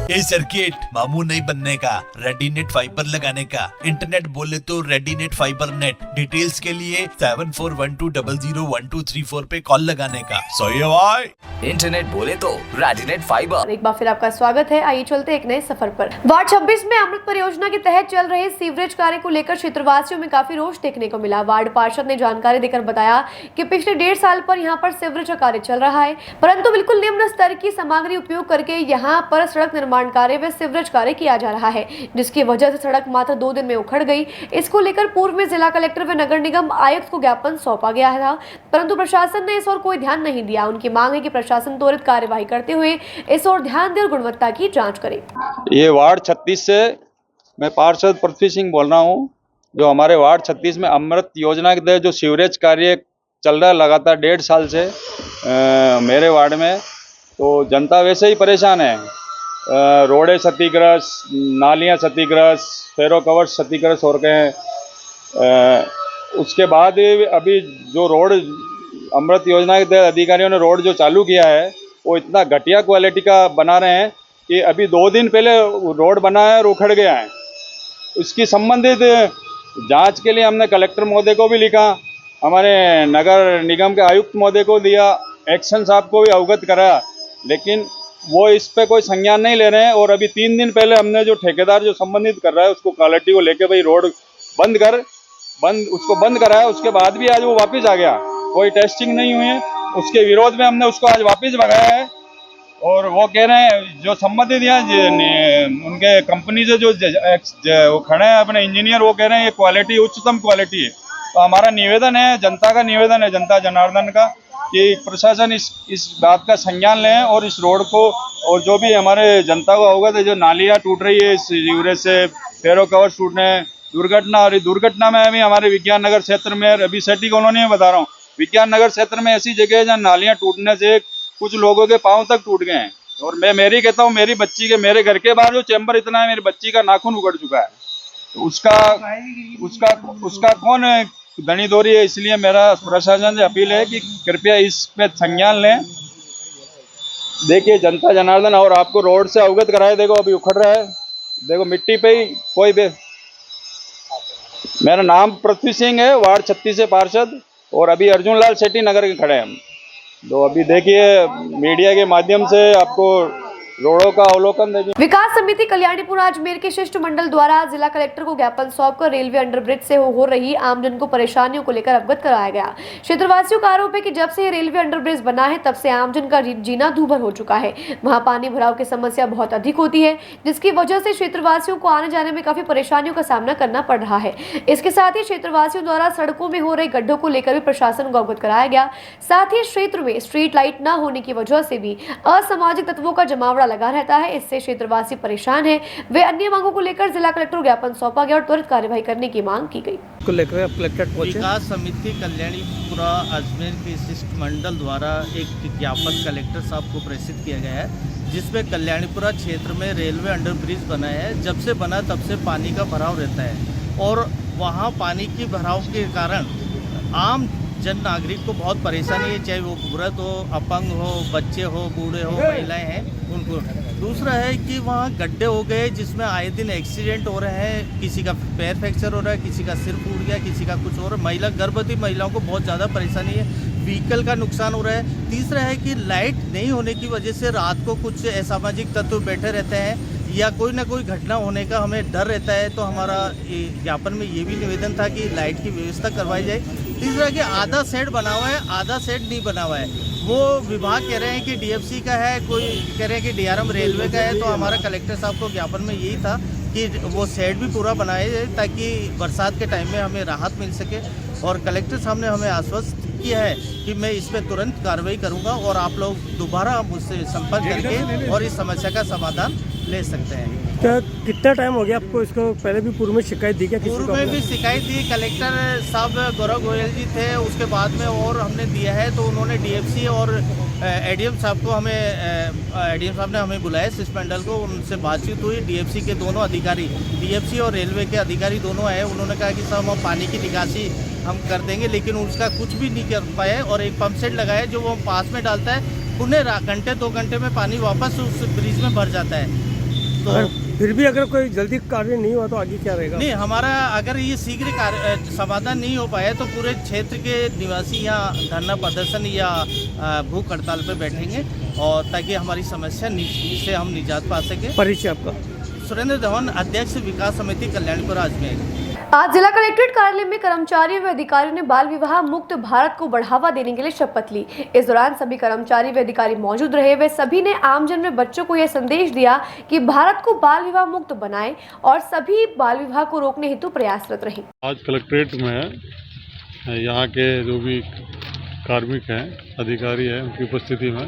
Speaker 2: ये सर्किट मामू नहीं बनने का, रेडीनेट फाइबर लगाने का। इंटरनेट बोले तो रेडीनेट फाइबर नेट। डिटेल्स के लिए 7412001234 पे कॉल लगाने का। सही है भाई।
Speaker 3: इंटरनेट बोले तो रेडीनेट फाइबर।
Speaker 1: एक बार फिर आपका स्वागत है। आइए चलते एक नए सफर पर। वार्ड 26 में अमृत परियोजना के तहत चल रहे सीवरेज कार्य को लेकर क्षेत्रवासियों में काफी रोष देखने को मिला। वार्ड पार्षद ने जानकारी देकर बताया कि पिछले 1.5 साल पर यहां पर सीवरेज का कार्य चल रहा है, परंतु बिल्कुल निम्न स्तर की सामग्री उपयोग करके यहां पर सड़क निर्माण कार्य व सीवरेज कार्य किया जा रहा है, जिसकी वजह से सड़क मात्र 2 दिन में उखड़ गई। इसको लेकर पूर्व में जिला कलेक्टर व नगर निगम आयुक्त को ज्ञापन सौंपा गया था, परंतु प्रशासन ने इस ओर कोई ध्यान नहीं दिया। उनकी मांग है कि प्रशासन त्वरित कार्यवाही करते हुए इस ओर ध्यान दे और गुणवत्ता की जांच करे।
Speaker 13: ये वार्ड 36 से मैं पार्षद पृथ्वी सिंह बोल रहा हूँ। जो हमारे वार्ड 36 में अमृत योजना के तहत जो सीवरेज कार्य चल रहा है लगातार 1.5 साल से मेरे वार्ड में, तो जनता वैसे ही परेशान है। रोडें क्षतिग्रस्त, नालियाँ क्षतिग्रस्त, फेरो कवर क्षतिग्रस्त हो रहे हैं। उसके बाद अभी जो रोड अमृत योजना के तहत अधिकारियों ने रोड जो चालू किया है वो इतना घटिया क्वालिटी का बना रहे हैं कि अभी 2 दिन पहले रोड बना है और उखड़ गया है। इसकी संबंधित जांच के लिए हमने कलेक्टर महोदय को भी लिखा, हमारे नगर निगम के आयुक्त महोदय को दिया, एक्शन साहब को भी अवगत कराया, लेकिन वो इस पे कोई संज्ञान नहीं ले रहे हैं। और अभी 3 दिन पहले हमने जो ठेकेदार जो संबंधित कर रहा है उसको क्वालिटी को लेके भाई रोड उसको बंद कराया, उसके बाद भी आज वो वापस आ गया, कोई टेस्टिंग नहीं हुई है। उसके विरोध में हमने उसको आज वापस भगाया है। और वो कह रहे हैं जो संबंधित यहाँ उनके कंपनी से जो वो खड़े हैं अपने इंजीनियर, वो कह रहे हैं ये क्वालिटी उच्चतम क्वालिटी है। तो हमारा निवेदन है, जनता का निवेदन है, जनता जनार्दन का, कि प्रशासन इस बात का संज्ञान लें और इस रोड को और जो भी हमारे जनता को अवगत है, जो नालियाँ टूट रही है इस यूरेज से, फेरो कवर टूटने, दुर्घटना, और दुर्घटना में अभी हमारे विज्ञान नगर क्षेत्र में, अभी सेठी कॉलोनी में बता रहा हूँ, विज्ञान नगर क्षेत्र में ऐसी जगह है जहाँ नालियाँ टूटने से कुछ लोगों के पाँव तक टूट गए हैं। और मैं मेरी कहता हूँ, मेरी बच्ची के, मेरे घर के बाहर जो चैम्बर इतना है, मेरी बच्ची का नाखून उगड़ चुका है, तो उसका कौन धनी दोरी है। इसलिए मेरा प्रशासन से अपील है कि कृपया इस पे संज्ञान लें। देखिए जनता जनार्दन, और आपको रोड से अवगत कराए, देखो अभी उखड़ रहा है, देखो मिट्टी पे ही कोई भी। मेरा नाम पृथ्वी सिंह है, वार्ड 36 से पार्षद, और अभी अर्जुन लाल सेठी नगर के खड़े हैं हम। तो अभी देखिए मीडिया के माध्यम से आपको रोडों का अवलोकन देखिए।
Speaker 1: विकास समिति कल्याणीपुर अजमेर के शिष्टमंडल द्वारा जिला कलेक्टर को ज्ञापन सौंपकर रेलवे अंडरब्रिज से हो रही आमजन को परेशानियों को लेकर अवगत कराया गया। क्षेत्रवासियों का आरोप है कि जब से ये रेलवे अंडरब्रिज बना है तब से आमजन का जीना दूभर हो चुका है। वहां पानी भराव की समस्या बहुत अधिक होती है, जिसकी वजह से क्षेत्रवासियों को आने जाने में काफी परेशानियों का सामना करना पड़ रहा है। इसके साथ ही क्षेत्रवासियों द्वारा सड़कों में हो रहे गड्ढों को लेकर भी प्रशासन को अवगत कराया गया। साथ ही क्षेत्र में स्ट्रीट लाइट न होने की वजह से भी असामाजिक तत्वों का जमावड़ा लगा रहता है। इससे क्षेत्रवासी परेशान है। वे अन्य मांगों को लेकर जिला कलेक्टर को ज्ञापन सौंपा गया और त्वरित कार्यवाही करने की मांग की गई।
Speaker 5: विकास समिति कल्याणीपुरा अजमेर के शिष्टमंडल द्वारा एक ज्ञापन कलेक्टर साहब को प्रेषित किया गया है, जिसमें कल्याणीपुरा क्षेत्र में रेलवे अंडरब्रिज बना है। जब से बना तब से पानी का भराव रहता है और वहाँ पानी की भराव के कारण आम जन नागरिक को बहुत परेशानी है, चाहे वो वृद्ध हो, अपंग हो, बच्चे हो, बूढ़े हो, महिलाएं हैं उनको। दूसरा है कि वहाँ गड्ढे हो गए जिसमें आए दिन एक्सीडेंट हो रहे हैं, किसी का पैर फ्रैक्चर हो रहा है, किसी का सिर फूट गया, किसी का कुछ और। गर्भवती महिलाओं को बहुत ज़्यादा परेशानी है, व्हीकल का नुकसान हो रहा है। तीसरा है कि लाइट नहीं होने की वजह से रात को कुछ असामाजिक तत्व बैठे रहते हैं या कोई ना कोई घटना होने का हमें डर रहता है। तो हमारा ज्ञापन में ये भी निवेदन था कि लाइट की व्यवस्था करवाई जाए। तीसरा कि आधा सेट बना हुआ है, आधा सेट नहीं बना हुआ है। वो विभाग कह रहे हैं कि डीएफसी का है, कोई कह रहे हैं कि डीआरएम रेलवे का है। तो हमारा कलेक्टर साहब को ज्ञापन में यही था कि वो सेट भी पूरा बनाया जाए ताकि बरसात के टाइम में हमें राहत मिल सके। और कलेक्टर साहब ने हमें आश्वस्त किया है कि मैं इस पर तुरंत कार्रवाई करूंगा और आप लोग दोबारा मुझसे संपर्क करके और इस समस्या का समाधान ले सकते हैं।
Speaker 6: क्या कितना टाइम हो गया आपको इसको? पहले भी पूर्व में शिकायत दी क्या?
Speaker 5: पूर्व में भी शिकायत दी, कलेक्टर साहब गौरव गोयल जी थे, उसके बाद में और हमने दिया है। तो उन्होंने डीएफसी और एडीएम साहब को एडीएम साहब ने हमें बुलाया शिष्टमंडल को, उनसे बातचीत हुई। डीएफसी के दोनों अधिकारी, डीएफसी और रेलवे के अधिकारी दोनों आए। उन्होंने कहा कि साहब हम पानी की निकासी हम कर देंगे, लेकिन उसका कुछ भी नहीं कर पाए। और एक पंप सेट लगाया जो वो पास में डालता है, पुनः घंटे 2 घंटे में पानी वापस उस ब्रिज में भर जाता है। तो
Speaker 6: फिर भी अगर कोई जल्दी कार्य नहीं हुआ तो आगे क्या रहेगा?
Speaker 5: नहीं, हमारा अगर ये शीघ्र समाधान नहीं हो पाया तो पूरे क्षेत्र के निवासी यहाँ धरना प्रदर्शन या भूख हड़ताल पे बैठेंगे और ताकि हमारी समस्या से हम निजात पा सके।
Speaker 6: परिचय आपका?
Speaker 5: सुरेंद्र धवन, अध्यक्ष विकास समिति कल्याणीपुर अजमेर।
Speaker 1: आज जिला कलेक्ट्रेट कार्यालय में कर्मचारियों व अधिकारियों ने बाल विवाह मुक्त भारत को बढ़ावा देने के लिए शपथ ली। इस दौरान सभी कर्मचारी व अधिकारी मौजूद रहे। वे सभी ने आमजन व बच्चों को यह संदेश दिया कि भारत को बाल विवाह मुक्त बनाएं और सभी बाल विवाह को रोकने हेतु प्रयासरत रहें।
Speaker 14: आज कलेक्ट्रेट में यहाँ के जो भी कार्मिक हैं, अधिकारी हैं, उनकी उपस्थिति में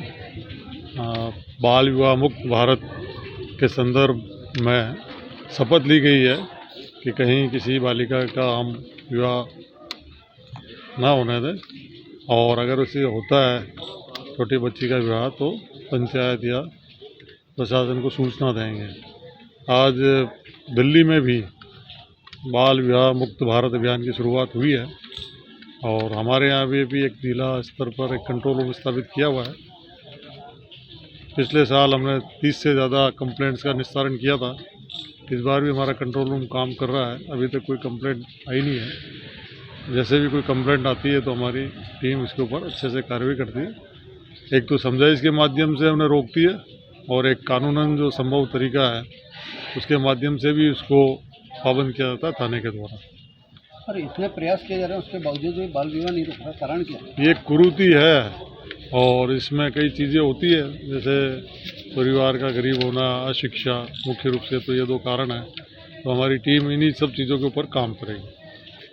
Speaker 14: बाल विवाह मुक्त भारत के संदर्भ में शपथ ली गई है कि कहीं किसी बालिका का हम विवाह ना होने दें, और अगर उसे होता है छोटी बच्ची का विवाह तो पंचायत या प्रशासन को सूचना देंगे। आज दिल्ली में भी बाल विवाह मुक्त भारत अभियान की शुरुआत हुई है और हमारे यहाँ भी एक जिला स्तर पर एक कंट्रोल रूम स्थापित किया हुआ है। पिछले साल हमने 30 से ज़्यादा कंप्लेंट्स का निस्तारण किया था। इस बार भी हमारा कंट्रोल रूम काम कर रहा है। अभी तक कोई कंप्लेंट आई नहीं है। जैसे भी कोई कंप्लेंट आती है तो हमारी टीम इसके ऊपर अच्छे से कार्रवाई करती है। एक तो समझाइश के माध्यम से उन्हें रोकती है और एक कानूनन जो संभव तरीका है उसके माध्यम से भी उसको पाबंद किया जाता है थाने के द्वारा।
Speaker 5: पर इतने प्रयास किए जा रहे हैं उसके बावजूद भी बाल विवाह नहीं रोक रहा, कारण क्या है?
Speaker 14: ये कुरीति है और इसमें कई चीज़ें होती है, जैसे परिवार का गरीब होना, अशिक्षा, मुख्य रूप से तो ये 2 कारण हैं। तो हमारी टीम इन्हीं सब चीज़ों के ऊपर काम करेगी।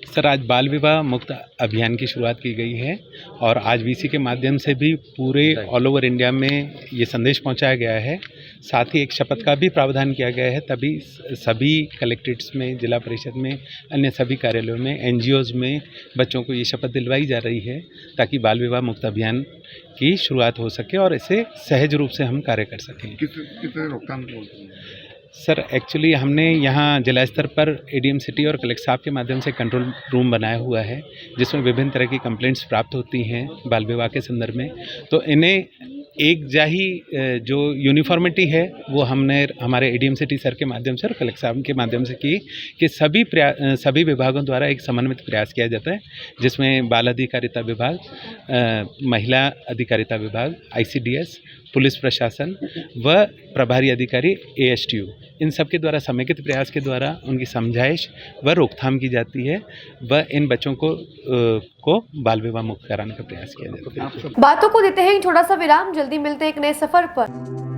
Speaker 15: सर, आज बाल विवाह मुक्त अभियान की शुरुआत की गई है और आज वीसी के माध्यम से भी पूरे ऑल ओवर इंडिया में ये संदेश पहुंचाया गया है। साथ ही एक शपथ का भी प्रावधान किया गया है, तभी सभी कलेक्ट्रेट्स में, जिला परिषद में, अन्य सभी कार्यालयों में, एनजीओज़ में बच्चों को ये शपथ दिलवाई जा रही है ताकि बाल विवाह मुक्त अभियान की शुरुआत हो सके और इसे सहज रूप से हम कार्य कर सकें।
Speaker 14: कितने रोकथाम
Speaker 15: सर, एक्चुअली हमने यहाँ जिला स्तर पर एडीएम सिटी और कलेक्टर साहब के माध्यम से कंट्रोल रूम बनाया हुआ है जिसमें विभिन्न तरह की कंप्लेंट्स प्राप्त होती हैं बाल विवाह के संदर्भ में। तो इन्हें एक जाही जो यूनिफॉर्मिटी है वो हमने हमारे एडीएम सिटी सर के माध्यम से और कलेक्टर साहब के माध्यम से की कि सभी विभागों द्वारा एक समन्वित प्रयास किया जाता है जिसमें बाल अधिकारिता विभाग, महिला अधिकारिता विभाग, ICDS, पुलिस प्रशासन व प्रभारी अधिकारी ASTU, इन सब के द्वारा समेकित प्रयास के द्वारा उनकी समझाइश व रोकथाम की जाती है व इन बच्चों को बाल विवाह मुक्त कराने का प्रयास किया जाता है।
Speaker 1: बातों को देते हैं एक छोटा सा विराम, जल्दी मिलते हैं एक नए सफर पर।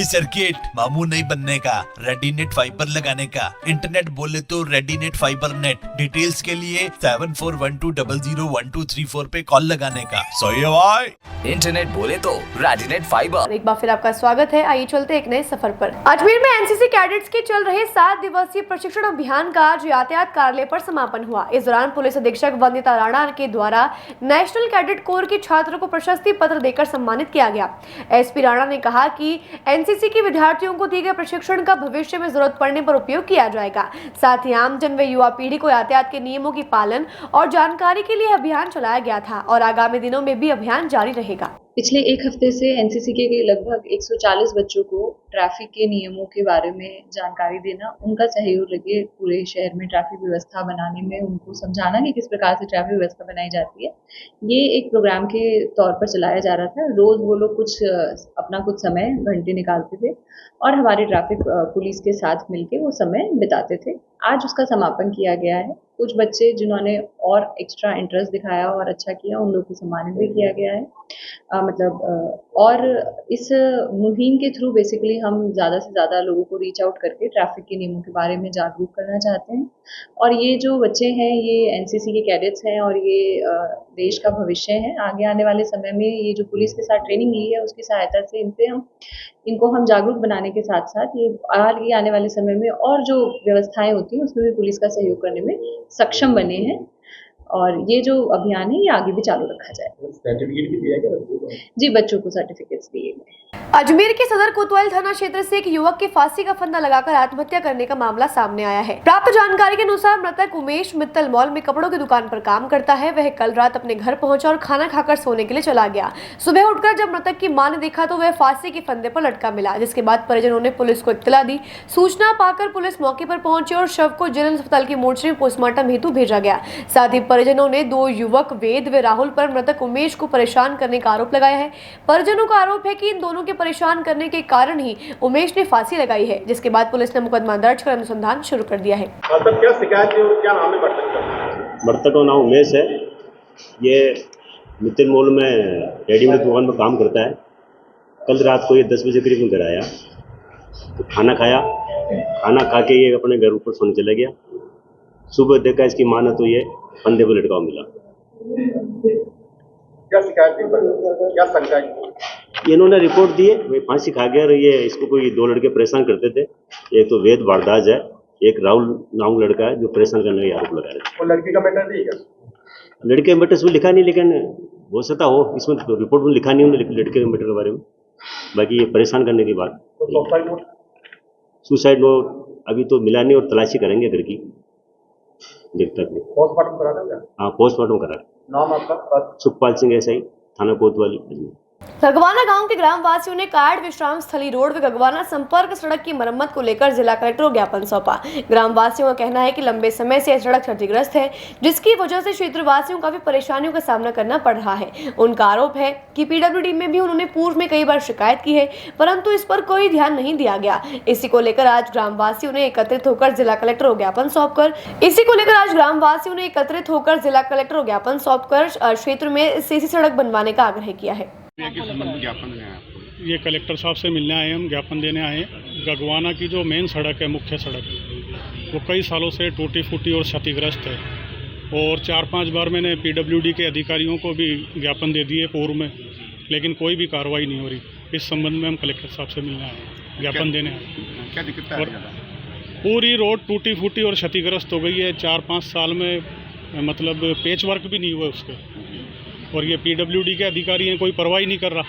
Speaker 2: सर्किट मामू नहीं बनने का, रेडीनेट फाइबर लगाने का, इंटरनेट बोले तो रेडीनेट फाइबर नेट। डिटेल्स के लिए 7412001234 पे कॉल लगाने का। सही है भाई।
Speaker 3: इंटरनेट बोले तो रेडीनेट फाइबर।
Speaker 1: एक बार फिर आपका स्वागत है, आइए चलते एक नए सफर पर। अजमेर में एनसीसी कैडेट्स के चल रहे 7 दिवसीय प्रशिक्षण अभियान का आज यातायात कार्यालय पर समापन हुआ। इस दौरान पुलिस अधीक्षक वंदिता राणा के द्वारा नेशनल कैडेट कोर के छात्रों को प्रशस्ति पत्र देकर सम्मानित किया गया। एसपी राणा ने कहा कि एनसीसी के विद्यार्थियों को दिए गए प्रशिक्षण का भविष्य में जरूरत पड़ने पर उपयोग किया जाएगा। साथ ही आमजन व युवा पीढ़ी को यातायात के नियमों की पालन और जानकारी के लिए अभियान चलाया गया था और आगामी दिनों में भी अभियान जारी रहेगा।
Speaker 11: पिछले एक हफ्ते से एनसीसी के लगभग 140 बच्चों को ट्रैफिक के नियमों के बारे में जानकारी देना, उनका सहयोग लगे पूरे शहर में ट्रैफिक व्यवस्था बनाने में, उनको समझाना कि किस प्रकार से ट्रैफिक व्यवस्था बनाई जाती है। ये एक प्रोग्राम के तौर पर चलाया जा रहा था। रोज वो लोग अपना कुछ समय, घंटे निकालते थे और हमारे ट्रैफिक पुलिस के साथ मिलके वो समय बिताते थे। आज उसका समापन किया गया है। कुछ बच्चे जिन्होंने और एक्स्ट्रा इंटरेस्ट दिखाया और अच्छा किया, उन लोगों को सम्मानित भी किया गया है। और इस मुहिम के थ्रू बेसिकली हम ज़्यादा से ज़्यादा लोगों को रीच आउट करके ट्रैफिक के नियमों के बारे में जागरूक करना चाहते हैं। और ये जो बच्चे हैं ये एनसीसी के कैडेट्स हैं और ये देश का भविष्य है। आगे आने वाले समय में ये जो पुलिस के साथ ट्रेनिंग ली है उसकी सहायता से इनको हम जागरूक बनाने के साथ साथ ये आगे आने वाले समय में और जो व्यवस्थाएं होती हैं उसमें भी पुलिस का सहयोग करने में सक्षम बने हैं। और ये जो अभियान है ये आगे भी चालू रखा जाएगा। सर्टिफिकेट भी दिया गया? जी, बच्चों को सर्टिफिकेट्स दिए गए।
Speaker 1: अजमेर के सदर कोतवाल थाना क्षेत्र से एक युवक के फांसी का फंदा लगाकर आत्महत्या करने का मामला सामने आया है। प्राप्त जानकारी के अनुसार मृतक उमेश मित्तल मॉल में कपड़ों की दुकान पर काम करता है। वह कल रात अपने घर पहुंचा और खाना खाकर सोने के लिए चला गया। सुबह उठकर जब मृतक की मां ने देखा तो वह फांसी के फंदे पर लटका मिला, जिसके बाद परिजनों ने पुलिस को इत्तला दी। सूचना पाकर पुलिस मौके पर पहुंची और शव को जिला अस्पताल की मोर्चरी में पोस्टमार्टम हेतु भेजा गया। साथ ही परिजनों ने 2 युवक वेद व राहुल पर मृतक उमेश को परेशान करने का आरोप लगाया है। परिजनों का आरोप है कि इन दोनों के परेशान करने के कारण ही उमेश ने फांसी लगाई है, जिसके बाद पुलिस ने मुकदमा दर्ज कर अनुसंधान शुरू कर दिया है।
Speaker 16: क्या शिकायत है और क्या नाम है मृतक?
Speaker 17: मृतक का नाम उमेश है। ये मित्र मॉल में रेडीमेड दुकान में काम करता है। कल रात को ये 10 बजे करीब घर आया, तो खाना खाया, खाना खा के ये अपने घर ऊपर सोने चला गया। सुबह देखा इसकी मां ने तो ये फंदे पे लटका मिला।
Speaker 16: क्या शिकायत थी, क्या शंका है?
Speaker 17: इन्होंने रिपोर्ट दी है, भाई फांसी खा गया। और ये इसको कोई 2 लड़के परेशान करते थे। एक तो वेद भारद्वाज है, एक राहुल नाम लड़का है जो परेशान करने का आरोप लगा रहे हैं।
Speaker 16: वो लड़की का बेटा नहीं है?
Speaker 17: लड़के के बेटे इसमें लिखा नहीं, लेकिन हो सकता हो, इसमें तो रिपोर्ट में लिखा नहीं उन्होंने लड़के के बेटे के बारे में। बाकी ये परेशान करने की बात। सुसाइड नोट अभी तो मिला नहीं और तलाशी करेंगे घर की, जब तक नहीं।
Speaker 16: पोस्टमार्टम करा देंगे?
Speaker 17: हाँ, पोस्टमार्टम करा।
Speaker 16: नाम आपका?
Speaker 17: सुखपाल सिंह एसआई, थाना कोतवाली, अजमेर।
Speaker 1: गगवाना गांव के ग्रामवासियों ने कार्ड विश्राम स्थली रोड व गगवाना संपर्क सड़क की मरम्मत को लेकर जिला कलेक्टर को ज्ञापन सौंपा। ग्रामवासियों का कहना है कि लंबे समय से यह सड़क क्षतिग्रस्त है, जिसकी वजह से क्षेत्रवासियों को काफी परेशानियों का सामना करना पड़ रहा है। उनका आरोप है कि पीडब्ल्यूडी में भी उन्होंने पूर्व में कई बार शिकायत की है, परंतु इस पर कोई ध्यान नहीं दिया गया। इसी को लेकर आज ग्रामवासियों ने एकत्रित होकर जिला कलेक्टर को ज्ञापन सौंपकर क्षेत्र में सीसी सड़क बनवाने का आग्रह किया है।
Speaker 14: ये कलेक्टर साहब से मिलने आए, हम ज्ञापन देने आए। गगवाना की जो मेन सड़क है, मुख्य सड़क, वो कई सालों से टूटी फूटी और क्षतिग्रस्त है। और 4-5 बार मैंने पीडब्ल्यूडी के अधिकारियों को भी ज्ञापन दे दिए पूर्व में, लेकिन कोई भी कार्रवाई नहीं हो रही। इस संबंध में हम कलेक्टर साहब से मिलने आए, ज्ञापन देने आए।
Speaker 16: क्या दिक्कत है?
Speaker 14: पूरी रोड टूटी फूटी और क्षतिग्रस्त हो गई है। 4-5 साल में मतलब पेच वर्क भी नहीं हुआ उसके। और ये पीडब्ल्यूडी के अधिकारी हैं, कोई परवाह नहीं कर रहा।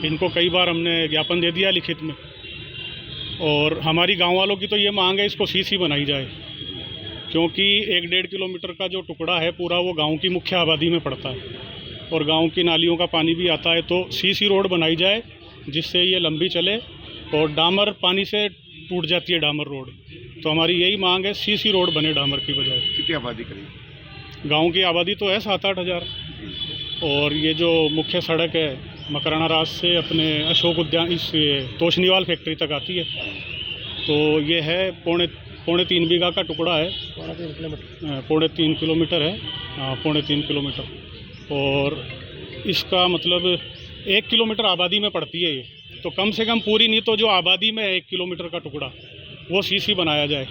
Speaker 14: इनको कई बार हमने ज्ञापन दे दिया लिखित में। और हमारी गांव वालों की तो ये मांग है इसको सीसी बनाई जाए, क्योंकि 1-1.5 किलोमीटर का जो टुकड़ा है पूरा वो गांव की मुख्य आबादी में पड़ता है और गांव की नालियों का पानी भी आता है। तो सीसी रोड बनाई जाए जिससे ये लंबी चले। और डामर पानी से टूट जाती है डामर रोड, तो हमारी यही मांग है सीसी रोड बने डामर की बजाय।
Speaker 16: कितनी आबादी करीब?
Speaker 14: गाँव की आबादी तो है 7-8 हज़ार। और ये जो मुख्य सड़क है मकराना राज से अपने अशोक उद्यान इस तोशनीवाल फैक्ट्री तक आती है। तो ये है पौने 3 बीघा का टुकड़ा है, पौने 3 किलोमीटर है। हाँ, पौने 3 किलोमीटर। और इसका मतलब 1 किलोमीटर आबादी में पड़ती है ये। तो कम से कम पूरी नहीं तो जो आबादी में 1 किलोमीटर का टुकड़ा वो सीसी बनाया जाए,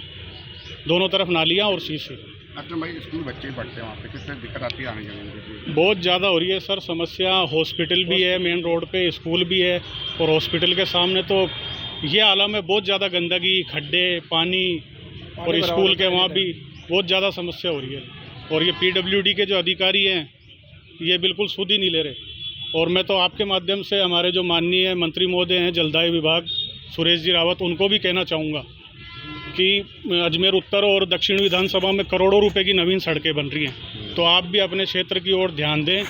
Speaker 14: दोनों तरफ नालियाँ और सीसी।
Speaker 16: अच्छा भाई, स्कूल बच्चे पढ़ते हैं वहाँ पे, किस तरह दिक्कत आती है आने जाने की?
Speaker 14: बहुत ज़्यादा हो रही है सर समस्या। हॉस्पिटल भी है मेन रोड पे, स्कूल भी है। और हॉस्पिटल के सामने तो ये आलम है, बहुत ज़्यादा गंदगी, खड्डे, पानी। और स्कूल के वहाँ भी बहुत ज़्यादा समस्या हो रही है। और ये पीडब्ल्यूडी के जो अधिकारी हैं ये बिल्कुल सुध ही नहीं ले रहे। और मैं तो आपके माध्यम से हमारे जो माननीय मंत्री महोदय हैं जलदाय विभाग सुरेश जी रावत, उनको भी कहना चाहूँगा कि अजमेर उत्तर और दक्षिण विधानसभा में करोड़ों रुपए की नवीन सड़कें बन रही हैं। तो आप भी अपने क्षेत्र की ओर ध्यान दें,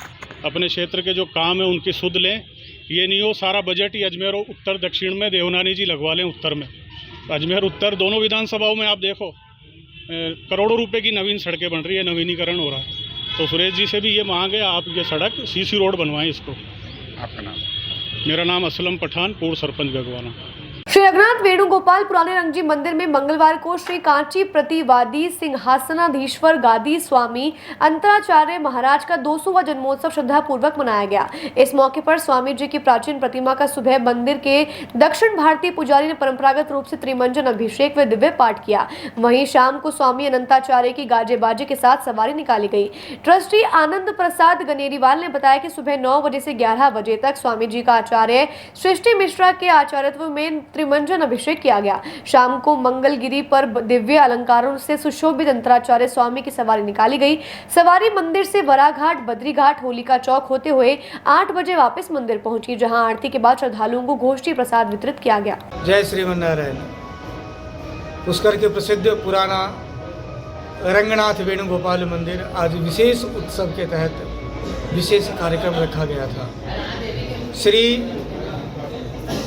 Speaker 14: अपने क्षेत्र के जो काम है उनकी सुध लें। ये नहीं हो सारा बजट ही अजमेर और उत्तर दक्षिण में देवनानी जी लगवा लें उत्तर में। अजमेर उत्तर दोनों विधानसभाओं में आप देखो करोड़ों रुपए की नवीन सड़कें बन रही है, नवीनीकरण हो रहा है। तो सुरेश जी से भी ये मांग है, आप ये सड़क सीसी रोड बनवाएं इसको।
Speaker 16: आपका नाम?
Speaker 14: मेरा नाम असलम पठान, पूर्व सरपंच गगवाना।
Speaker 1: श्री रघुनाथ वेणुगोपाल पुराने रंगजी मंदिर में मंगलवार को श्री कांची प्रतिवादी सिंहासनाधीश्वर गादी स्वामी अंतराचार्य महाराज का 200वां जन्मोत्सव श्रद्धापूर्वक मनाया गया। इस मौके पर स्वामी जी की प्राचीन प्रतिमा का सुबह मंदिर के दक्षिण भारतीय पुजारी ने परंपरागत रूप से त्रिमंजन अभिषेक व दिव्य पाठ किया। वहीं शाम को स्वामी अनंताचार्य की गाजे बाजे के साथ सवारी निकाली गई। ट्रस्टी आनंद प्रसाद गनेरीवाल ने बताया कि सुबह 9 बजे से 11 बजे तक स्वामी जी का आचार्य सृष्टि मिश्रा के आचार्यत्व में त्रिमंजन अभिषेक किया गया। शाम को मंगलगिरी पर दिव्य अलंकारों से सुशोभित अंतराचार्य स्वामी की सवारी निकाली गई। सवारी मंदिर से वराघाट, बद्री घाट, होलिका चौक होते हुए 8 बजे वापस मंदिर पहुंची, जहां आरती के बाद श्रद्धालुओं को गोष्ठी प्रसाद वितरित किया गया।
Speaker 6: जय श्रीमन्नारायण। पुष्कर के प्रसिद्ध पुराना रंगनाथ वेणुगोपाल मंदिर आज विशेष उत्सव के तहत विशेष कार्यक्रम रखा गया था। श्री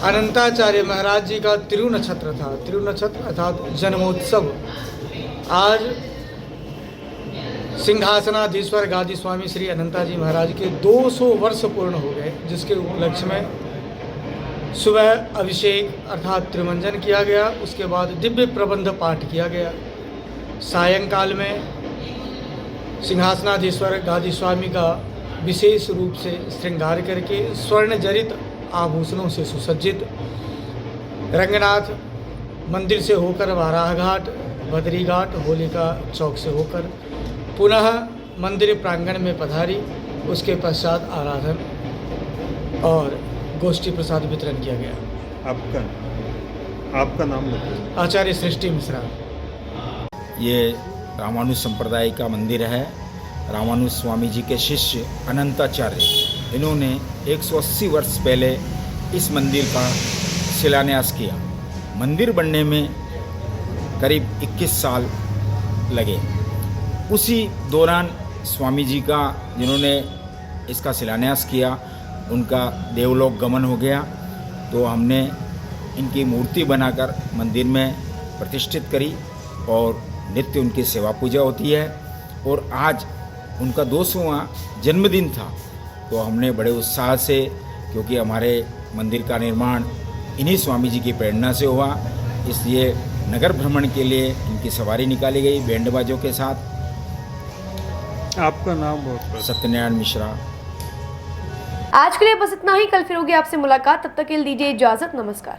Speaker 6: अनंताचार्य महाराज जी का तिरुनक्षत्र था। तिरुनक्षत्र अर्थात जन्मोत्सव आज सिंहासनाधीश्वर गादी स्वामी श्री अनंता जी महाराज के 200 वर्ष पूर्ण हो गए, जिसके उपलक्ष्य में सुबह अभिषेक अर्थात त्रिमंजन किया गया। उसके बाद दिव्य प्रबंध पाठ किया गया। सायंकाल में सिंहासनाधीश्वर गादी स्वामी का विशेष रूप से श्रृंगार करके स्वर्ण जड़ित आभूषणों से सुसज्जित रंगनाथ मंदिर से होकर वाराह घाट, बद्री घाट, होलिका चौक से होकर पुनः मंदिर प्रांगण में पधारी। उसके पश्चात आराधन और गोष्ठी प्रसाद वितरण किया गया।
Speaker 16: आपका नाम बताइए।
Speaker 6: आचार्य सृष्टि मिश्रा।
Speaker 18: ये रामानुज संप्रदाय का मंदिर है। रामानुज स्वामी जी के शिष्य अनंताचार्य, इन्होंने 180 वर्ष पहले इस मंदिर का शिलान्यास किया। मंदिर बनने में करीब 21 साल लगे। उसी दौरान स्वामी जी का, जिन्होंने इसका शिलान्यास किया, उनका देवलोक गमन हो गया, तो हमने इनकी मूर्ति बनाकर मंदिर में प्रतिष्ठित करी और नित्य उनकी सेवा पूजा होती है। और आज उनका 200वां जन्मदिन था, तो हमने बड़े उत्साह से, क्योंकि हमारे मंदिर का निर्माण इन्हीं स्वामी जी की प्रेरणा से हुआ, इसलिए नगर भ्रमण के लिए इनकी सवारी निकाली गई बैंड बाजों के साथ।
Speaker 16: आपका नाम बहुत।
Speaker 18: सत्यनारायण मिश्रा।
Speaker 1: आज के लिए बस इतना ही। कल फिर होगी आपसे मुलाकात, तब तक के लिए दीजिए इजाजत। नमस्कार।